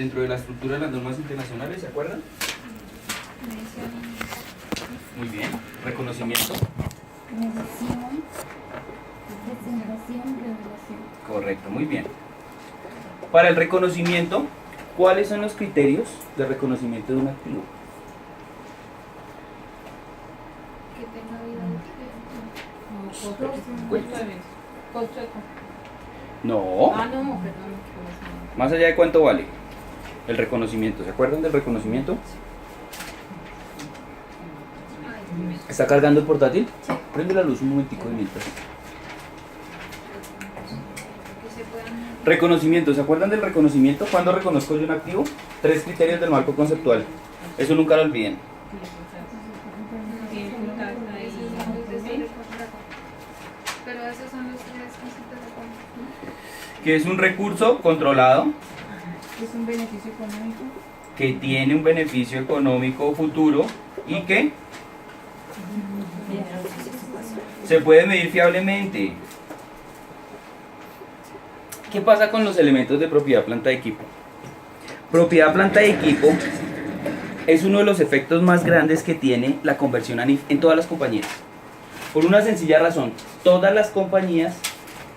dentro de la estructura de las normas internacionales, ¿se acuerdan? Muy bien. Reconocimiento. Medición, designación, revelación. Correcto, muy bien. Para el reconocimiento, ¿cuáles son los criterios de reconocimiento de un activo? Que tenga vida útil. No. Ah, no, perdón. Más allá de cuánto vale el reconocimiento. ¿Se acuerdan del reconocimiento? ¿Está cargando el portátil? Sí. Prende la luz un momentico de mientras. Que se puedan. Reconocimiento. ¿Se acuerdan del reconocimiento? ¿Cuándo reconozco yo un activo? 3 criterios del marco conceptual. Eso nunca lo olviden. Pero esos son los tres conceptos de cuenta. Que es un recurso controlado, Es un beneficio económico. que tiene un beneficio económico futuro y que se puede medir fiablemente. ¿Qué pasa con los elementos de propiedad planta de equipo? Propiedad planta de equipo es uno de los efectos más grandes que tiene la conversión a NIF en todas las compañías. Por una sencilla razón, todas las compañías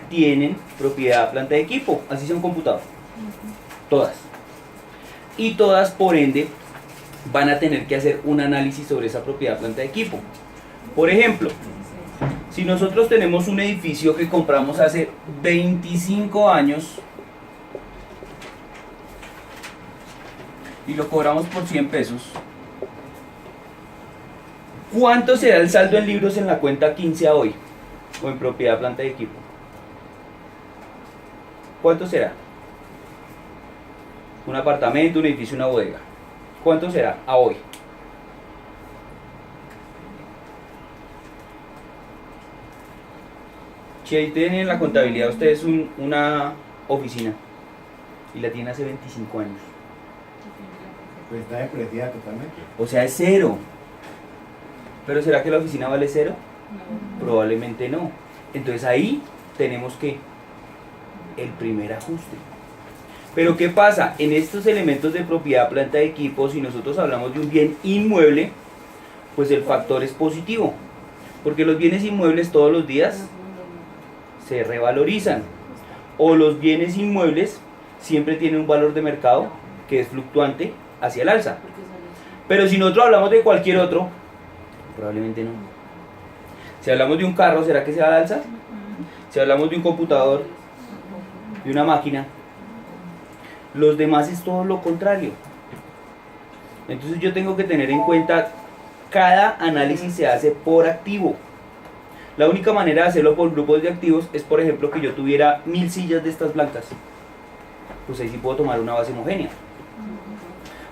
tienen propiedad planta de equipo, así sea un computador. Todas. Y todas, por ende, van a tener que hacer un análisis sobre esa propiedad planta de equipo. Por ejemplo, si nosotros tenemos un edificio que compramos hace 25 años y lo cobramos por 100 pesos, ¿cuánto será el saldo en libros en la cuenta 15 a hoy? O en propiedad planta de equipo. ¿Cuánto será? Un apartamento, un edificio, una bodega. ¿Cuánto será a hoy? Si ahí tienen en la contabilidad ustedes una oficina y la tienen hace 25 años. Pues está depreciada totalmente. O sea, es cero. ¿Pero será que la oficina vale cero? Probablemente no. Entonces ahí tenemos que el primer ajuste. Pero ¿qué pasa? En estos elementos de propiedad, planta de equipo, si nosotros hablamos de un bien inmueble, pues el factor es positivo. Porque los bienes inmuebles todos los días se revalorizan. O los bienes inmuebles siempre tienen un valor de mercado que es fluctuante hacia el alza. Pero si nosotros hablamos de cualquier otro, probablemente no. Si hablamos de un carro, ¿será que se va al alza? Si hablamos de un computador, de una máquina, los demás es todo lo contrario. Entonces yo tengo que tener en cuenta, cada análisis se hace por activo. La única manera de hacerlo por grupos de activos es, por ejemplo, que yo tuviera 1000 sillas de estas blancas. Pues ahí sí puedo tomar una base homogénea.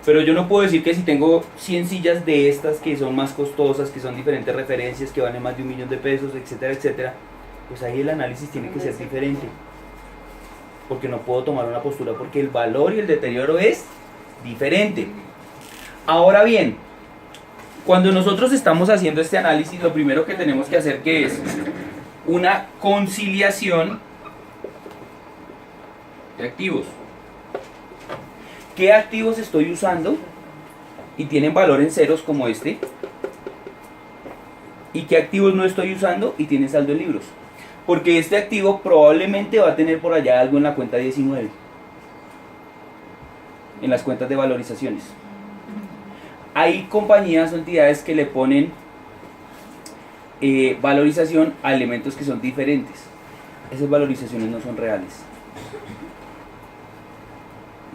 Pero yo no puedo decir que si tengo 100 sillas de estas que son más costosas, que son diferentes referencias, que valen más de 1 millón de pesos, etcétera, etcétera, pues ahí el análisis tiene que ser diferente. Porque no puedo tomar una postura porque el valor y el deterioro es diferente. Ahora bien, cuando nosotros estamos haciendo este análisis, lo primero que tenemos que hacer que es una conciliación de activos. ¿Qué activos estoy usando y tienen valor en ceros como este? ¿Y qué activos no estoy usando y tienen saldo en libros? Porque este activo probablemente va a tener por allá algo en la cuenta 19, en las cuentas de valorizaciones. Hay compañías o entidades que le ponen valorización a elementos que son diferentes. Esas valorizaciones no son reales.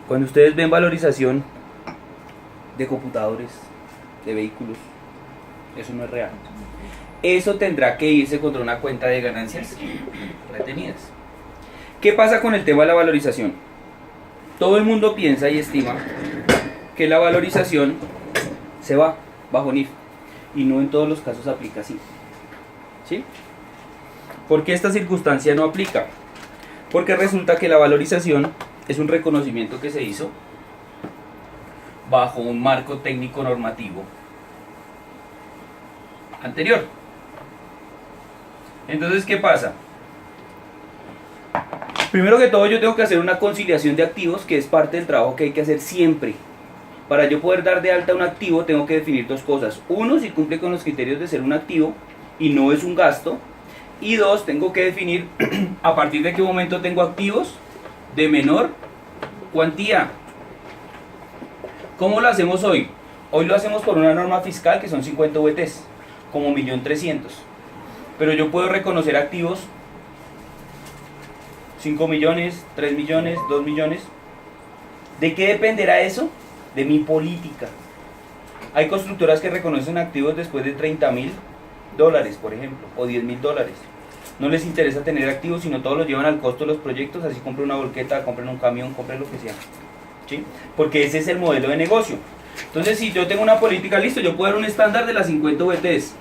Cuando ustedes ven valorización de computadores, de vehículos, eso no es real. Eso tendrá que irse contra una cuenta de ganancias retenidas. ¿Qué pasa con el tema de la valorización? Todo el mundo piensa y estima que la valorización se va bajo NIF y no en todos los casos aplica así. ¿Sí? ¿Por qué esta circunstancia no aplica? Porque resulta que la valorización es un reconocimiento que se hizo bajo un marco técnico normativo anterior. Entonces, ¿qué pasa? Primero que todo yo tengo que hacer una conciliación de activos, que es parte del trabajo que hay que hacer siempre. Para yo poder dar de alta un activo tengo que definir dos cosas. Uno, si cumple con los criterios de ser un activo y no es un gasto. Y dos, tengo que definir a partir de qué momento tengo activos de menor cuantía. ¿Cómo lo hacemos hoy? Hoy lo hacemos por una norma fiscal que son 50 VTs, como 1.300.000. Pero yo puedo reconocer activos 5 millones, 3 millones, 2 millones. ¿De qué dependerá eso? De mi política. Hay constructoras que reconocen activos después de $30.000, por ejemplo, o $10.000. No les interesa tener activos, sino todos los llevan al costo de los proyectos, así compren una volqueta, compren un camión, compren lo que sea. ¿Sí? Porque ese es el modelo de negocio. Entonces, si yo tengo una política, listo, yo puedo dar un estándar de las 50 VTs.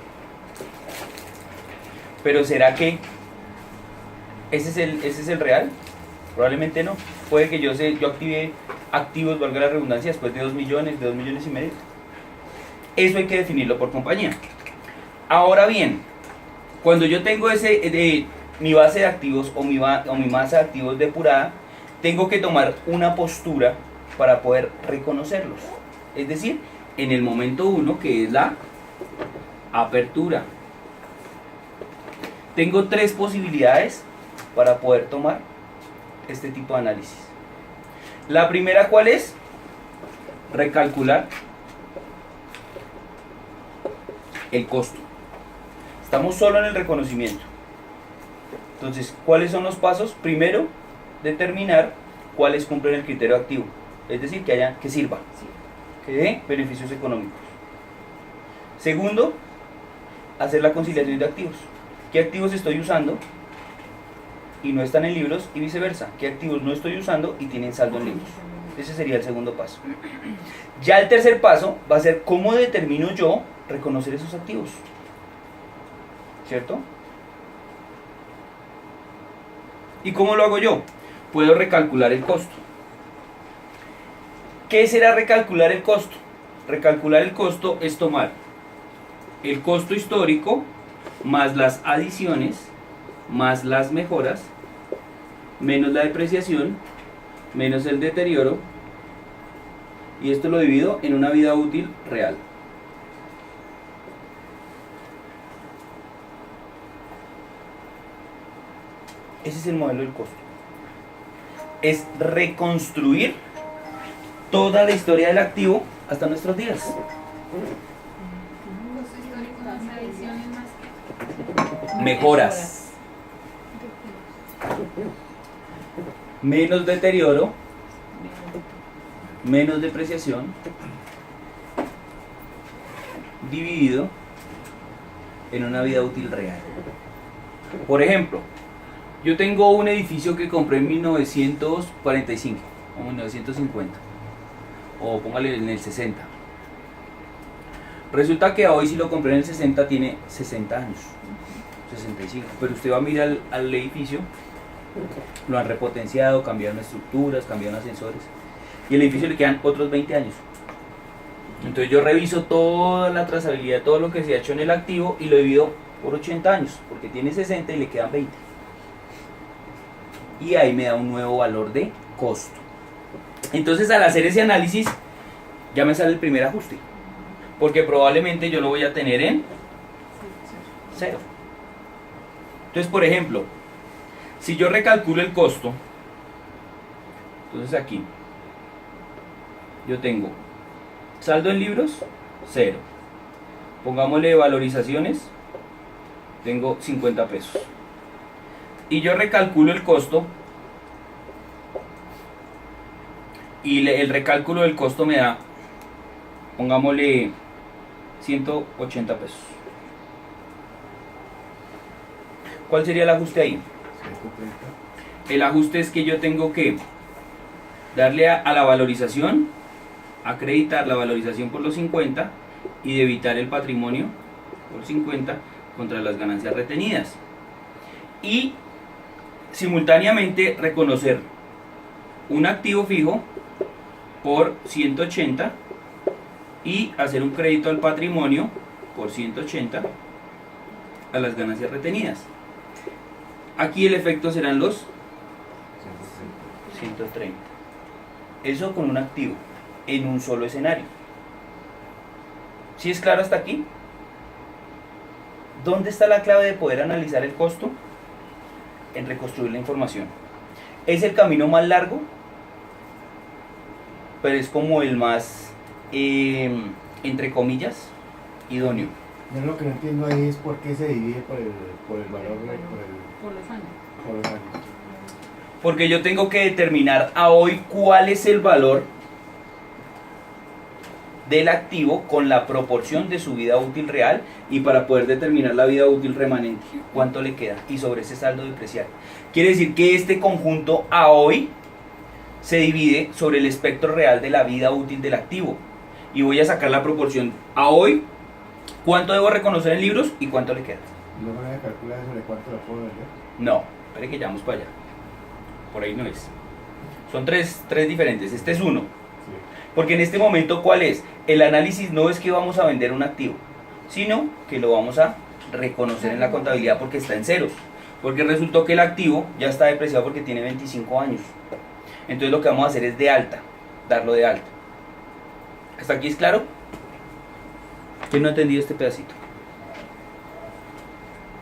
Pero ¿será que ese es el real? Probablemente no. Puede que yo active activos, valga la redundancia, después de 2 millones, de 2 millones y medio. Eso hay que definirlo por compañía. Ahora bien, cuando yo tengo mi base de activos o mi masa de activos depurada, tengo que tomar una postura para poder reconocerlos. Es decir, en el momento 1, que es la apertura. Tengo 3 posibilidades para poder tomar este tipo de análisis. La primera, ¿cuál es? Recalcular el costo. Estamos solo en el reconocimiento. Entonces, ¿cuáles son los pasos? Primero, determinar cuáles cumplen el criterio activo. Es decir, que sirva, que dé beneficios económicos. Segundo, hacer la conciliación de activos. ¿Qué activos estoy usando y no están en libros? Y viceversa. ¿Qué activos no estoy usando y tienen saldo en libros? Ese sería el segundo paso. Ya el tercer paso va a ser cómo determino yo reconocer esos activos. ¿Cierto? ¿Y cómo lo hago yo? Puedo recalcular el costo. ¿Qué será recalcular el costo? Recalcular el costo es tomar el costo histórico más las adiciones más las mejoras menos la depreciación menos el deterioro, y esto lo divido en una vida útil real. Ese es el modelo del costo. Es reconstruir toda la historia del activo hasta nuestros días. Costo histórico más adiciones más que Mejoras. Menos deterioro. Menos depreciación. Dividido en una vida útil real. Por ejemplo, yo tengo un edificio que compré en 1945 o 1950, o póngale en el 60. Resulta que hoy, si lo compré en el 60, tiene 60 años, 65. Pero usted va a mirar al edificio, lo han repotenciado, cambiaron estructuras, cambiaron ascensores, y al edificio le quedan otros 20 años. Entonces yo reviso toda la trazabilidad, todo lo que se ha hecho en el activo, y lo divido por 80 años, porque tiene 60 y le quedan 20. Y ahí me da un nuevo valor de costo. Entonces, al hacer ese análisis, ya me sale el primer ajuste, porque probablemente yo lo voy a tener en 0. Entonces, por ejemplo, si yo recalculo el costo, entonces aquí yo tengo saldo en libros, 0. Pongámosle valorizaciones, tengo 50 pesos. Y yo recalculo el costo, y el recálculo del costo me da, pongámosle 180 pesos. ¿Cuál sería el ajuste ahí? 130. El ajuste es que yo tengo que darle a la valorización, acreditar la valorización por los 50 y debitar el patrimonio por 50 contra las ganancias retenidas. Y simultáneamente reconocer un activo fijo por 180 y hacer un crédito al patrimonio por 180 a las ganancias retenidas. Aquí el efecto serán los 130. Eso con un activo en un solo escenario. ¿Sí es claro hasta aquí? ¿Dónde está la clave de poder analizar el costo? En reconstruir la información. Es el camino más largo, pero es como el más, entre comillas, idóneo. Yo lo que no entiendo ahí es por qué se divide por el valor, Por los años. por los años. Porque yo tengo que determinar a hoy cuál es el valor del activo con la proporción de su vida útil real, y para poder determinar la vida útil remanente, cuánto le queda, y sobre ese saldo depreciable. Quiere decir que este conjunto a hoy se divide sobre el espectro real de la vida útil del activo, y voy a sacar la proporción a hoy, cuánto debo reconocer en libros y cuánto le queda. ¿No van a calcular sobre cuánto lo puedo vender? No, espere que ya vamos para allá. Por ahí no es. Son tres diferentes. Este es uno. Sí. Porque en este momento, ¿cuál es? El análisis no es que vamos a vender un activo, sino que lo vamos a reconocer en la contabilidad porque está en ceros. Porque resultó que el activo ya está depreciado porque tiene 25 años. Entonces lo que vamos a hacer es de alta, darlo de alta. ¿Hasta aquí es claro? ¿Quién no ha entendido este pedacito?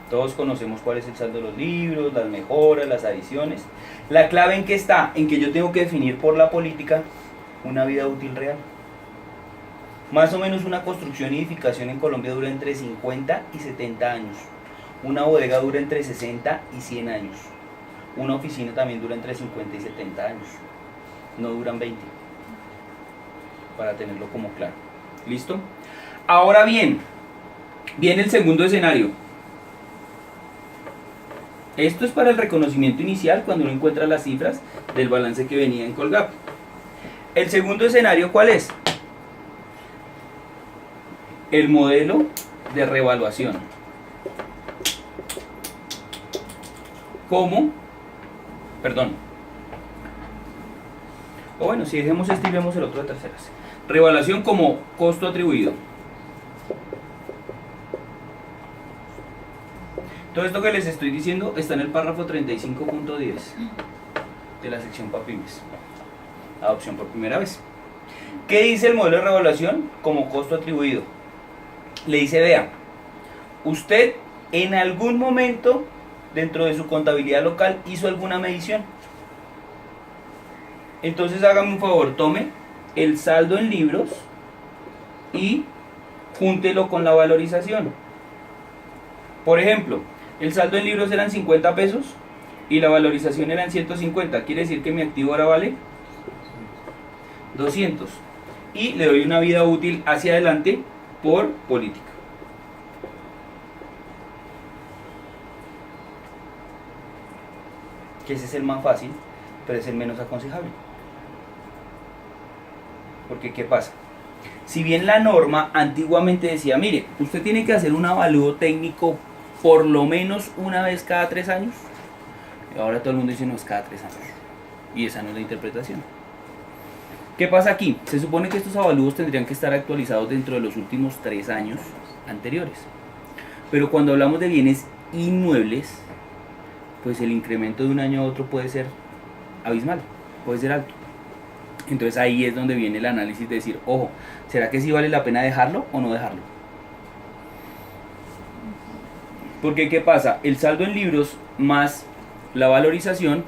Todos conocemos cuál es el saldo de los libros, las mejoras, las adiciones. La clave en qué está, en que yo tengo que definir por la política una vida útil real. Más o menos una construcción y edificación en Colombia dura entre 50 y 70 años. Una bodega dura entre 60 y 100 años. Una oficina también dura entre 50 y 70 años. No duran 20. Para tenerlo como claro. ¿Listo? Ahora bien, viene el segundo escenario. Esto es para el reconocimiento inicial cuando uno encuentra las cifras del balance que venía en Colgap. El segundo escenario, ¿cuál es? El modelo de revaluación. ¿Cómo? Perdón. O bueno, si dejemos este y vemos el otro de terceras. Revaluación como costo atribuido. Todo esto que les estoy diciendo está en el párrafo 35.10 de la sección PAPIMES. Adopción por primera vez. ¿Qué dice el modelo de revaluación como costo atribuido? Le dice, vea, usted en algún momento dentro de su contabilidad local hizo alguna medición. Entonces hágame un favor, tome el saldo en libros y júntelo con la valorización. Por ejemplo, el saldo en libros eran 50 pesos y la valorización eran 150. Quiere decir que mi activo ahora vale 200. Y le doy una vida útil hacia adelante por política. Que ese es el más fácil, pero es el menos aconsejable. Porque ¿qué pasa? Si bien la norma antiguamente decía, mire, usted tiene que hacer un avalúo técnico por lo menos una vez cada 3 años, y ahora todo el mundo dice no, es cada 3 años. Y esa no es la interpretación. ¿Qué pasa aquí? Se supone que estos avalúos tendrían que estar actualizados dentro de los últimos 3 años anteriores. Pero cuando hablamos de bienes inmuebles, pues el incremento de un año a otro puede ser abismal, puede ser alto. Entonces ahí es donde viene el análisis de decir, ojo, ¿será que sí vale la pena dejarlo o no dejarlo? Porque ¿qué pasa? El saldo en libros más la valorización,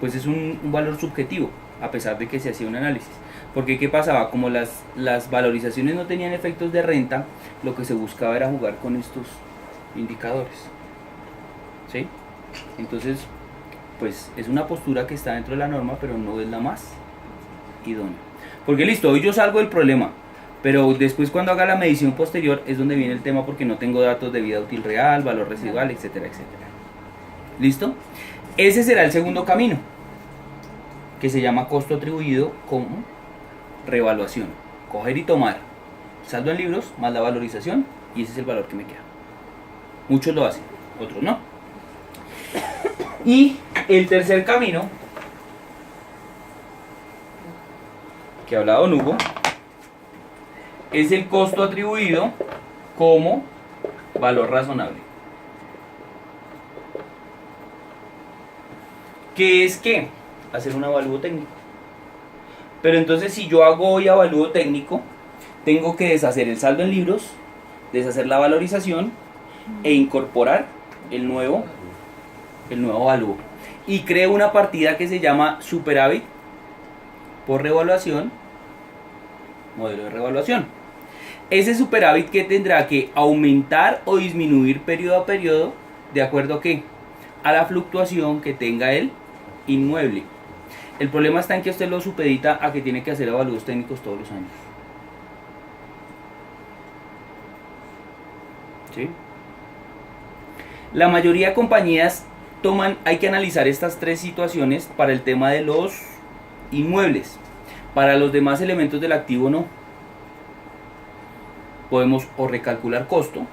pues es un valor subjetivo, a pesar de que se hacía un análisis. Porque ¿qué pasaba? Como las valorizaciones no tenían efectos de renta, lo que se buscaba era jugar con estos indicadores. ¿Sí? Entonces, pues es una postura que está dentro de la norma, pero no es la más idónea. Porque listo, hoy yo salgo del problema, pero después cuando haga la medición posterior es donde viene el tema, porque no tengo datos de vida útil real, valor residual, etcétera, etcétera. ¿Listo? Ese será el segundo camino, que se llama costo atribuido como revaluación. Coger y tomar saldo en libros más la valorización, y ese es el valor que me queda. Muchos lo hacen, otros no. Y el tercer camino que ha hablado Hugo es el costo atribuido como valor razonable. ¿Qué es qué? hacer un avalúo técnico. Pero entonces si yo hago hoy avalúo técnico, tengo que deshacer el saldo en libros, deshacer la valorización e incorporar el nuevo avalúo. Y creo una partida que se llama superávit por revaluación, modelo de revaluación. Ese superávit que tendrá que aumentar o disminuir periodo a periodo de acuerdo a qué, a la fluctuación que tenga el inmueble. El problema está en que usted lo supedita a que tiene que hacer avalúos técnicos todos los años. ¿Sí? La mayoría de compañías hay que analizar estas tres situaciones para el tema de los inmuebles. Para los demás elementos del activo no. Podemos o recalcular costo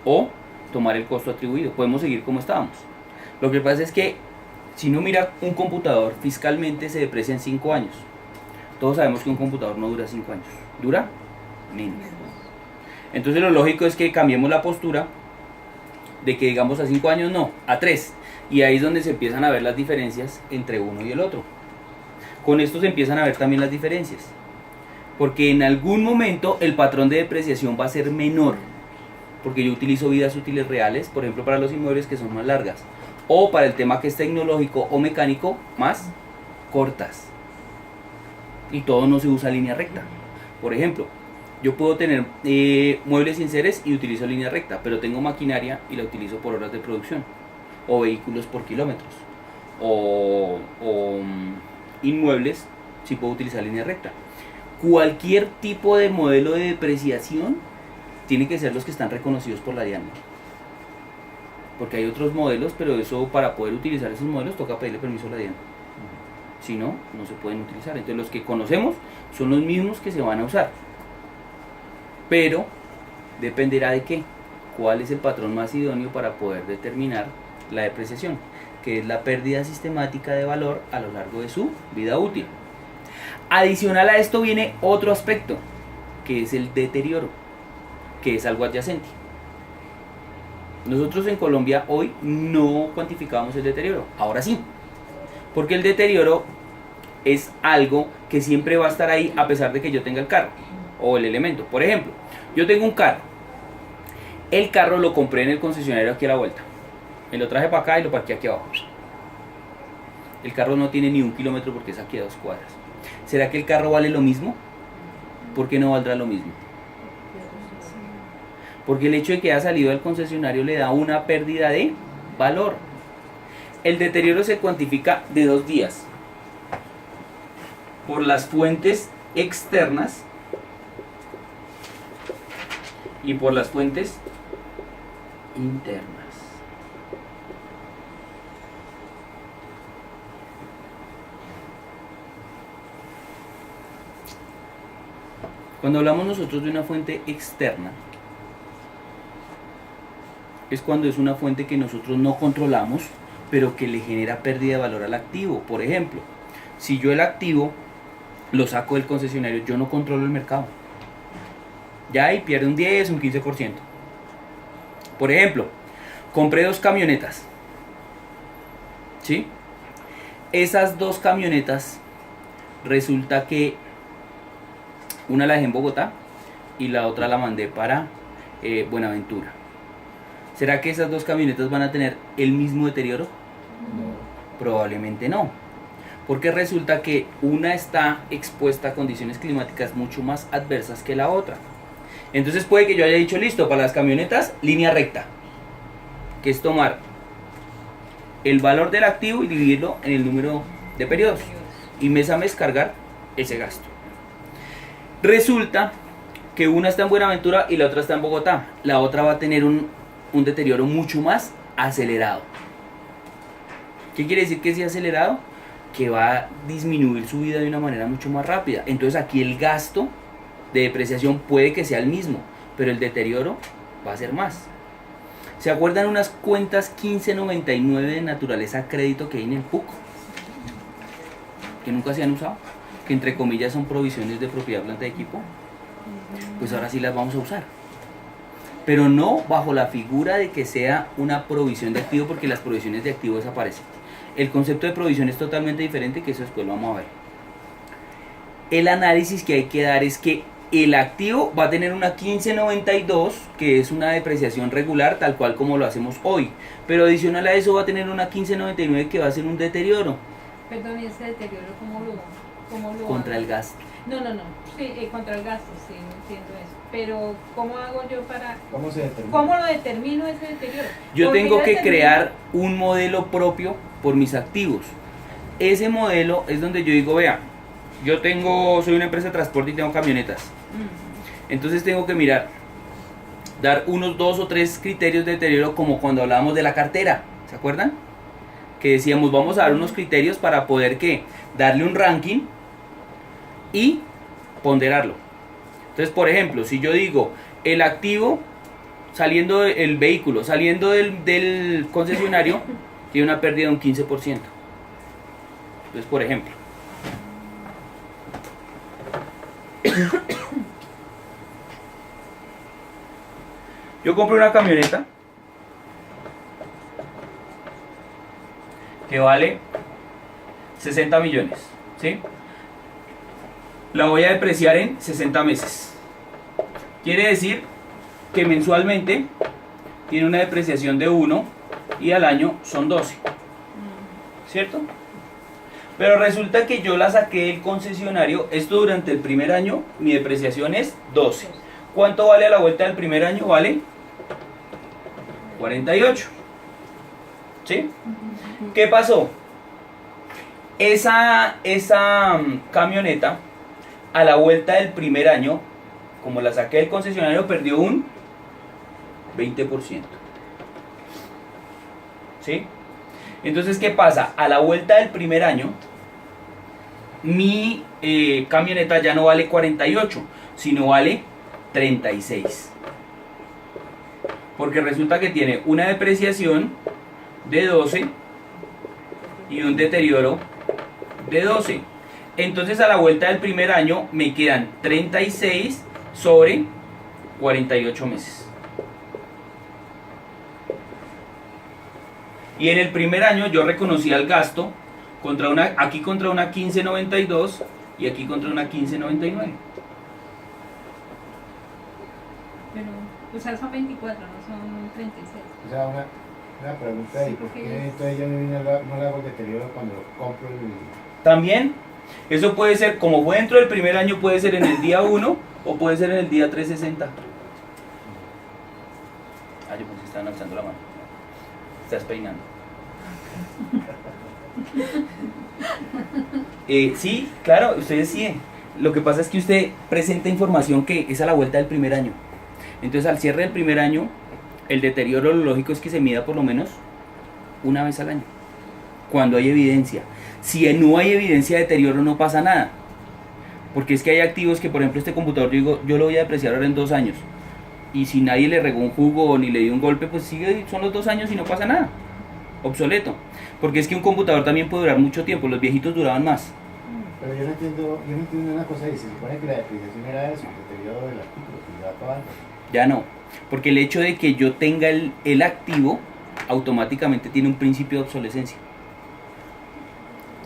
o tomar el costo atribuido. Podemos seguir como estábamos. Lo que pasa es que si uno mira un computador, fiscalmente se deprecia en 5 años. Todos sabemos que un computador no dura 5 años. Dura menos. Entonces lo lógico es que cambiemos la postura de que digamos a 5 años no, a 3. Y ahí es donde se empiezan a ver las diferencias entre uno y el otro. Con esto se empiezan a ver también las diferencias. Porque en algún momento el patrón de depreciación va a ser menor. Porque yo utilizo vidas útiles reales, por ejemplo para los inmuebles que son más largas. O para el tema que es tecnológico o mecánico, más cortas. Y todo no se usa línea recta. Por ejemplo, yo puedo tener muebles sin seres y utilizo línea recta, pero tengo maquinaria y la utilizo por horas de producción. O vehículos por kilómetros. O inmuebles si puedo utilizar línea recta. Cualquier tipo de modelo de depreciación tiene que ser los que están reconocidos por la DIAN. Porque hay otros modelos, pero eso para poder utilizar esos modelos toca pedirle permiso a la DIAN. Si no, no se pueden utilizar. Entonces los que conocemos son los mismos que se van a usar. Pero dependerá de qué, cuál es el patrón más idóneo para poder determinar la depreciación, que es la pérdida sistemática de valor a lo largo de su vida útil. Adicional a esto viene otro aspecto, que es el deterioro, que es algo adyacente. Nosotros en Colombia hoy no cuantificamos el deterioro, ahora sí, porque el deterioro es algo que siempre va a estar ahí a pesar de que yo tenga el carro o el elemento. Por ejemplo, yo tengo un carro, el carro lo compré en el concesionario aquí a la vuelta, me lo traje para acá y lo parqué aquí abajo. El carro no tiene ni 1 kilómetro porque es aquí a 2 cuadras. ¿Será que el carro vale lo mismo? ¿Por qué no valdrá lo mismo? Porque el hecho de que haya salido del concesionario le da una pérdida de valor. El deterioro se cuantifica de 2 vías. Por las fuentes externas y por las fuentes internas. Cuando hablamos nosotros de una fuente externa, es cuando es una fuente que nosotros no controlamos, pero que le genera pérdida de valor al activo. Por ejemplo, si yo el activo lo saco del concesionario, yo no controlo el mercado. Ya ahí pierde un 10, un 15%. Por ejemplo, compré 2 camionetas. ¿Sí? Esas 2 camionetas, resulta que una la dejé en Bogotá y la otra la mandé para Buenaventura. ¿Será que esas 2 camionetas van a tener el mismo deterioro? No. Probablemente no. Porque resulta que una está expuesta a condiciones climáticas mucho más adversas que la otra. Entonces puede que yo haya dicho, listo, para las camionetas, línea recta. Que es tomar el valor del activo y dividirlo en el número de periodos. Y mes a mes cargar ese gasto. Resulta que una está en Buenaventura y la otra está en Bogotá. La otra va a tener un deterioro mucho más acelerado. ¿Qué quiere decir que sea acelerado? Que va a disminuir su vida de una manera mucho más rápida. Entonces aquí el gasto de depreciación puede que sea el mismo, pero el deterioro va a ser más. ¿Se acuerdan unas cuentas 1599 de naturaleza crédito que hay en el PUC? Que nunca se han usado, que entre comillas son provisiones de propiedad, planta de equipo. Pues ahora sí las vamos a usar, pero no bajo la figura de que sea una provisión de activo, porque las provisiones de activo desaparecen. El concepto de provisión es totalmente diferente, que eso después lo vamos a ver. El análisis que hay que dar es que el activo va a tener una 1592, que es una depreciación regular, tal cual como lo hacemos hoy. Pero adicional a eso va a tener una 1599 que va a ser un deterioro. Perdón, ¿y ese deterioro cómo lo Contra hago? el gasto. No. Sí, contra el gasto, sí, no entiendo eso. Pero, ¿cómo hago yo para...? ¿Cómo se determina? ¿Cómo lo determino ese deterioro? Yo Porque tengo que determino- crear un modelo propio por mis activos. Ese modelo es donde yo digo, vea, soy una empresa de transporte y tengo camionetas. Entonces tengo que mirar, dar unos 2 o 3 criterios de deterioro, como cuando hablábamos de la cartera, ¿se acuerdan? Que decíamos, vamos a dar unos criterios para poder ¿qué? Darle un ranking y ponderarlo. Entonces, por ejemplo, si yo digo, el activo saliendo el vehículo, saliendo del concesionario, tiene una pérdida de un 15%. Entonces, por ejemplo, yo compro una camioneta que vale 60 millones, ¿sí? La voy a depreciar en 60 meses. Quiere decir que mensualmente tiene una depreciación de 1 y al año son 12, ¿cierto? Pero resulta que yo la saqué del concesionario, esto durante el primer año, mi depreciación es 12. ¿Cuánto vale a la vuelta del primer año? Vale 48. ¿Sí? ¿Qué pasó? Esa camioneta, a la vuelta del primer año, como la saqué del concesionario, perdió un 20%. ¿Sí? Entonces, ¿qué pasa? A la vuelta del primer año, mi camioneta ya no vale 48, sino vale 36. Porque resulta que tiene una depreciación de 12 y un deterioro de 12. Entonces, a la vuelta del primer año me quedan 36 sobre 48 meses. Y en el primer año yo reconocía el gasto aquí contra una 1592 y aquí contra una 1599. Pero, o sea, son 24, no son 36. O sea, una pregunta ahí, ¿por qué entonces yo no le hago el deterioro cuando compro el... También, eso puede ser, como fue dentro del primer año, puede ser en el día 1 o puede ser en el día 360. Ah, yo pensé que estaban alzando la mano. Estás peinando. Sí, claro, usted decide. Lo que pasa es que usted presenta información que es a la vuelta del primer año. Entonces, al cierre del primer año, el deterioro lo lógico es que se mida por lo menos una vez al año, cuando hay evidencia. Si no hay evidencia de deterioro, no pasa nada. Porque es que hay activos que, por ejemplo, este computador, yo digo, yo lo voy a depreciar ahora en 2 años. Y si nadie le regó un jugo ni le dio un golpe, pues sigue, son los 2 años y no pasa nada. Obsoleto. Porque es que un computador también puede durar mucho tiempo, los viejitos duraban más. Pero yo no entiendo una cosa ahí, se supone que la depreciación era eso, el deterioro del artículo, que ya todo antes. Ya no, porque el hecho de que yo tenga el activo, automáticamente tiene un principio de obsolescencia.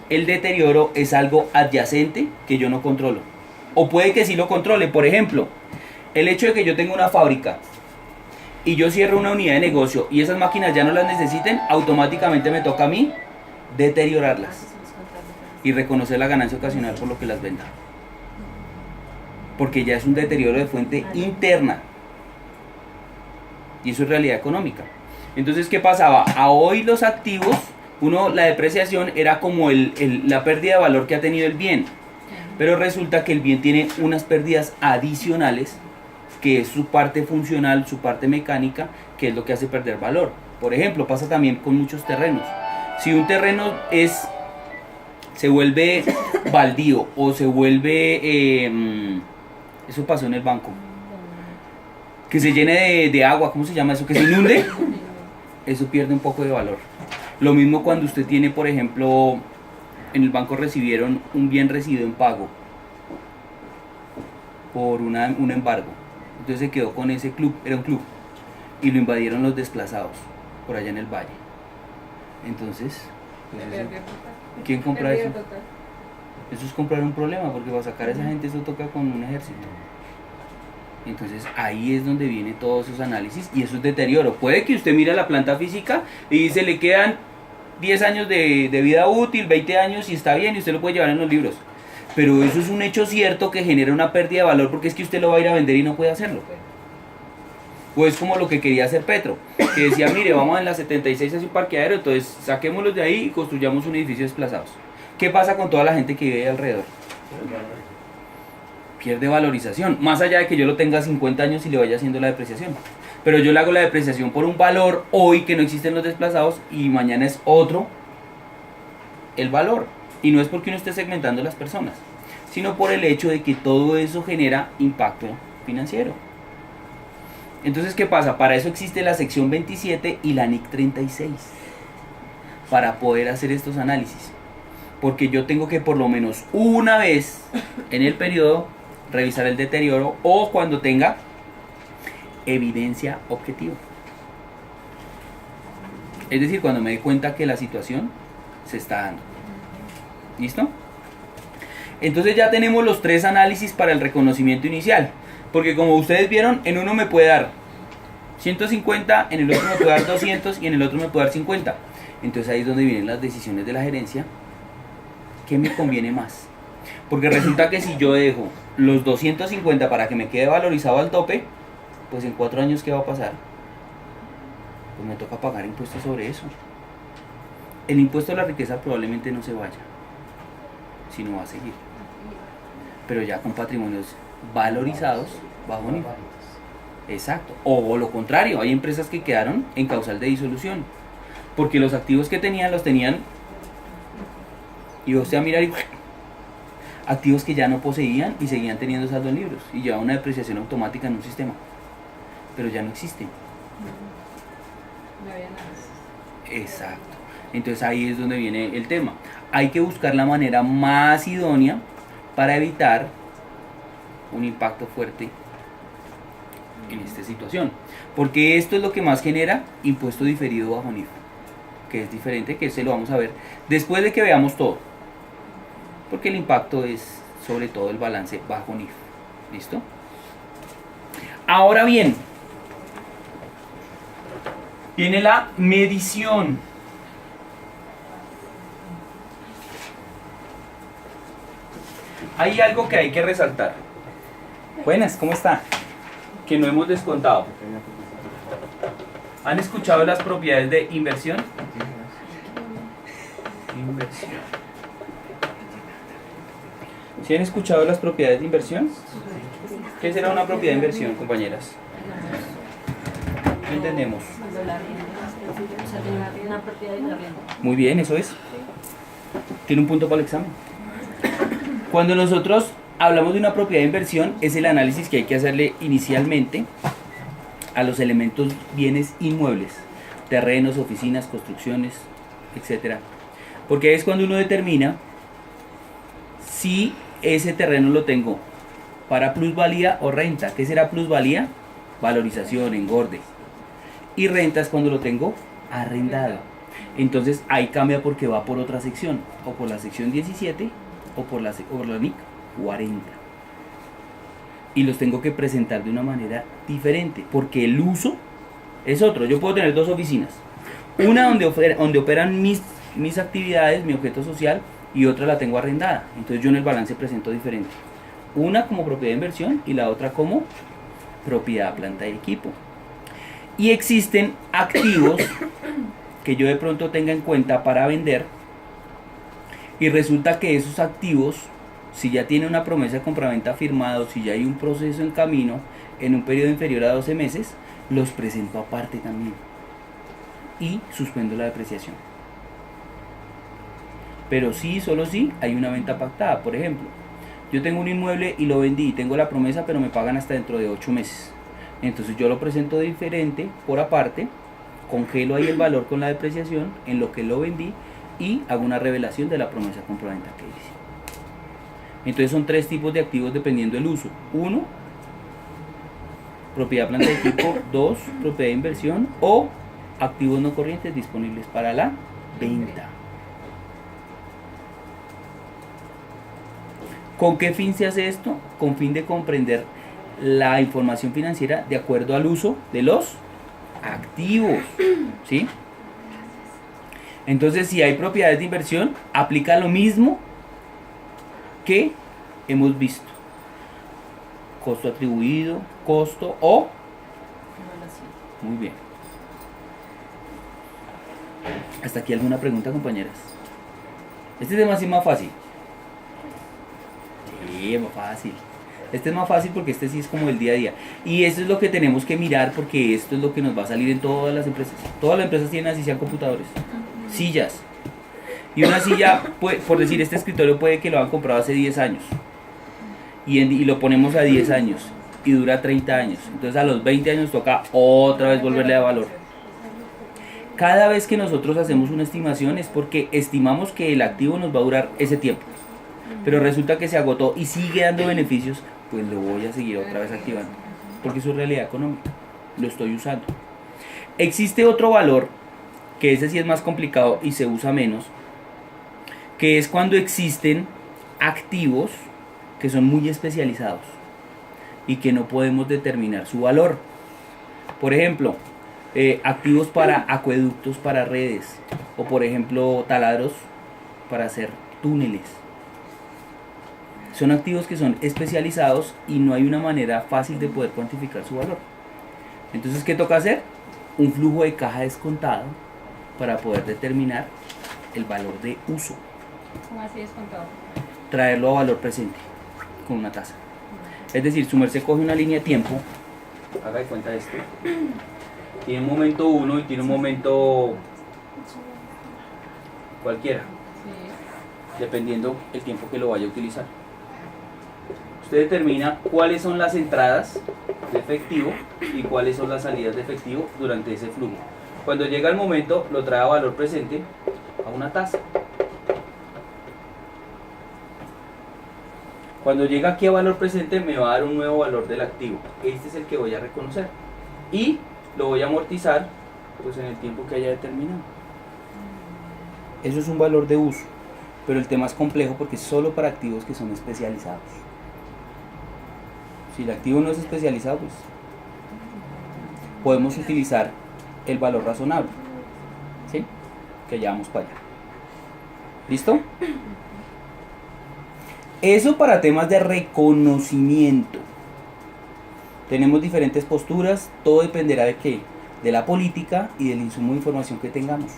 El deterioro es algo adyacente que yo no controlo. O puede que sí lo controle. Por ejemplo, el hecho de que yo tenga una fábrica y yo cierro una unidad de negocio y esas máquinas ya no las necesiten, automáticamente me toca a mí deteriorarlas y reconocer la ganancia ocasional por lo que las venda. Porque ya es un deterioro de fuente interna. Y eso es realidad económica. Entonces, ¿qué pasaba? A hoy los activos, la depreciación era como la pérdida de valor que ha tenido el bien. Pero resulta que el bien tiene unas pérdidas adicionales, que es su parte funcional, su parte mecánica, que es lo que hace perder valor. Por ejemplo, pasa también con muchos terrenos. Si un terreno se vuelve baldío o se vuelve... eso pasó en el banco. Que se llene de agua, ¿cómo se llama eso? Que se inunde, eso pierde un poco de valor. Lo mismo cuando usted tiene, por ejemplo, en el banco recibieron un bien recibido en pago por un embargo. Entonces se quedó con ese club, era un club, y lo invadieron los desplazados por allá en el valle. Entonces ¿Quién compra Pérdida eso? total. Eso es comprar un problema, porque para sacar a esa gente eso toca con un ejército. Entonces ahí es donde vienen todos esos análisis y eso es deterioro. Puede que usted mire la planta física y dice le quedan 10 años de vida útil, 20 años y está bien y usted lo puede llevar en los libros. Pero eso es un hecho cierto que genera una pérdida de valor porque es que usted lo va a ir a vender y no puede hacerlo. O es como lo que quería hacer Petro, que decía, mire, vamos en la 76 hacia un parqueadero, entonces saquémoslos de ahí y construyamos un edificio desplazados. ¿Qué pasa con toda la gente que vive ahí alrededor? Pierde valorización, más allá de que yo lo tenga 50 años y le vaya haciendo la depreciación. Pero yo le hago la depreciación por un valor hoy que no existen los desplazados y mañana es otro el valor. Y no es porque uno esté segmentando a las personas, sino por el hecho de que todo eso genera impacto financiero. Entonces, ¿qué pasa? Para eso existe la sección 27 y la NIC 36, para poder hacer estos análisis. Porque yo tengo que por lo menos una vez en el periodo revisar el deterioro o cuando tenga evidencia objetiva. Es decir, cuando me dé cuenta que la situación se está dando. ¿Listo? Entonces ya tenemos los 3 análisis para el reconocimiento inicial. Porque como ustedes vieron, en uno me puede dar 150, en el otro me puede dar 200 y en el otro me puede dar 50. Entonces ahí es donde vienen las decisiones de la gerencia. ¿Qué me conviene más? Porque resulta que si yo dejo los 250 para que me quede valorizado al tope, pues en 4 años ¿qué va a pasar? Pues me toca pagar impuestos sobre eso. El impuesto a la riqueza probablemente no se vaya, sino va a seguir. Pero ya con patrimonios valorizados bajo NIF. Exacto. O lo contrario, hay empresas que quedaron en causal de disolución. Porque los activos que tenían los tenían. Y usted a mirar y activos que ya no poseían y seguían teniendo saldo en libros. Y llevaba una depreciación automática en un sistema. Pero ya no existe. No había nada. Exacto. Entonces ahí es donde viene el tema. Hay que buscar la manera más idónea para evitar un impacto fuerte en esta situación, porque esto es lo que más genera impuesto diferido bajo NIF, que es diferente, que se lo vamos a ver después de que veamos todo, porque el impacto es sobre todo el balance bajo NIF. ¿Listo? Ahora bien, viene la medición. Hay algo que hay que resaltar. Buenas, ¿cómo está? Que no hemos descontado. ¿Han escuchado las propiedades de inversión? Inversión. ¿Sí han escuchado las propiedades de inversión? ¿Qué será una propiedad de inversión, compañeras? ¿Qué entendemos? Una propiedad de arriendo. Muy bien, eso es. Tiene un punto para el examen. Cuando nosotros hablamos de una propiedad de inversión, es el análisis que hay que hacerle inicialmente a los elementos bienes inmuebles, terrenos, oficinas, construcciones, etc. Porque es cuando uno determina si ese terreno lo tengo para plusvalía o renta. ¿Qué será plusvalía? Valorización, engorde. Y renta es cuando lo tengo arrendado. Entonces ahí cambia porque va por otra sección, o por la sección 17 o por la NIC 40. Y los tengo que presentar de una manera diferente, porque el uso es otro. Yo puedo tener 2 oficinas, una donde operan mis actividades, mi objeto social, y otra la tengo arrendada. Entonces yo en el balance presento diferente, una como propiedad de inversión y la otra como propiedad, planta y equipo. Y existen activos que yo de pronto tenga en cuenta para vender, y resulta que esos activos, si ya tiene una promesa de compraventa firmada, si ya hay un proceso en camino en un periodo inferior a 12 meses, los presento aparte también y suspendo la depreciación. Pero sí, solo sí, hay una venta pactada. Por ejemplo, yo tengo un inmueble y lo vendí, tengo la promesa, pero me pagan hasta dentro de 8 meses. Entonces yo lo presento diferente, por aparte, congelo ahí el valor con la depreciación en lo que lo vendí y hago una revelación de la promesa de compraventa que hice. Entonces son 3 tipos de activos dependiendo del uso. 1, propiedad, planta de equipo. 2, propiedad de inversión o activos no corrientes disponibles para la venta. ¿Con qué fin se hace esto? Con fin de comprender la información financiera de acuerdo al uso de los activos, ¿sí? Entonces, si hay propiedades de inversión, aplica lo mismo que hemos visto. Costo atribuido, costo o... Muy bien. ¿Hasta aquí alguna pregunta, compañeras? Este tema sí es más fácil. Sí, es más fácil. Este es más fácil porque este sí es como el día a día. Y eso es lo que tenemos que mirar porque esto es lo que nos va a salir en todas las empresas. Todas las empresas tienen así sean computadores. Sillas. Y una silla, por decir, este escritorio puede que lo han comprado hace 10 años. Y lo ponemos a 10 años. Y dura 30 años. Entonces a los 20 años toca otra vez volverle a valor. Cada vez que nosotros hacemos una estimación es porque estimamos que el activo nos va a durar ese tiempo. Pero resulta que se agotó y sigue dando beneficios, pues lo voy a seguir otra vez activando. Porque es su realidad económica. Lo estoy usando. Existe otro valor, que ese sí es más complicado y se usa menos, que es cuando existen activos que son muy especializados y que no podemos determinar su valor. Por ejemplo, activos para acueductos, para redes, o por ejemplo taladros para hacer túneles. Son activos que son especializados y no hay una manera fácil de poder cuantificar su valor. Entonces, ¿qué toca hacer? Un flujo de caja descontado para poder determinar el valor de uso. ¿Cómo así descontado? Traerlo a valor presente con una tasa. Es decir, su merced coge una línea de tiempo, haga de cuenta de esto, tiene un momento 1 y tiene un momento cualquiera, Sí. dependiendo el tiempo que lo vaya a utilizar. Usted determina cuáles son las entradas de efectivo y cuáles son las salidas de efectivo durante ese flujo. Cuando llega el momento, lo trae a valor presente a una tasa. Cuando llega aquí a valor presente me va a dar un nuevo valor del activo. Este es el que voy a reconocer. Y lo voy a amortizar pues en el tiempo que haya determinado. Eso es un valor de uso. Pero el tema es complejo porque es solo para activos que son especializados. Si el activo no es especializado, pues podemos utilizar el valor razonable. ¿Sí? Que ya vamos para allá. ¿Listo? Eso para temas de reconocimiento. Tenemos diferentes posturas, todo dependerá de qué, de la política y del insumo de información que tengamos.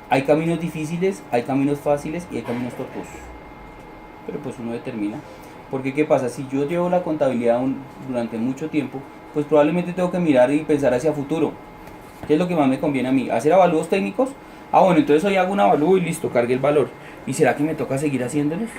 Hay caminos difíciles, hay caminos fáciles y hay caminos tortuosos. Pero pues uno determina. Porque ¿qué pasa? Si yo llevo la contabilidad durante mucho tiempo, pues probablemente tengo que mirar y pensar hacia futuro. ¿Qué es lo que más me conviene a mí? ¿Hacer avalúos técnicos? Ah, bueno, entonces hoy hago un avalúo y listo, cargue el valor. ¿Y será que me toca seguir haciéndolos?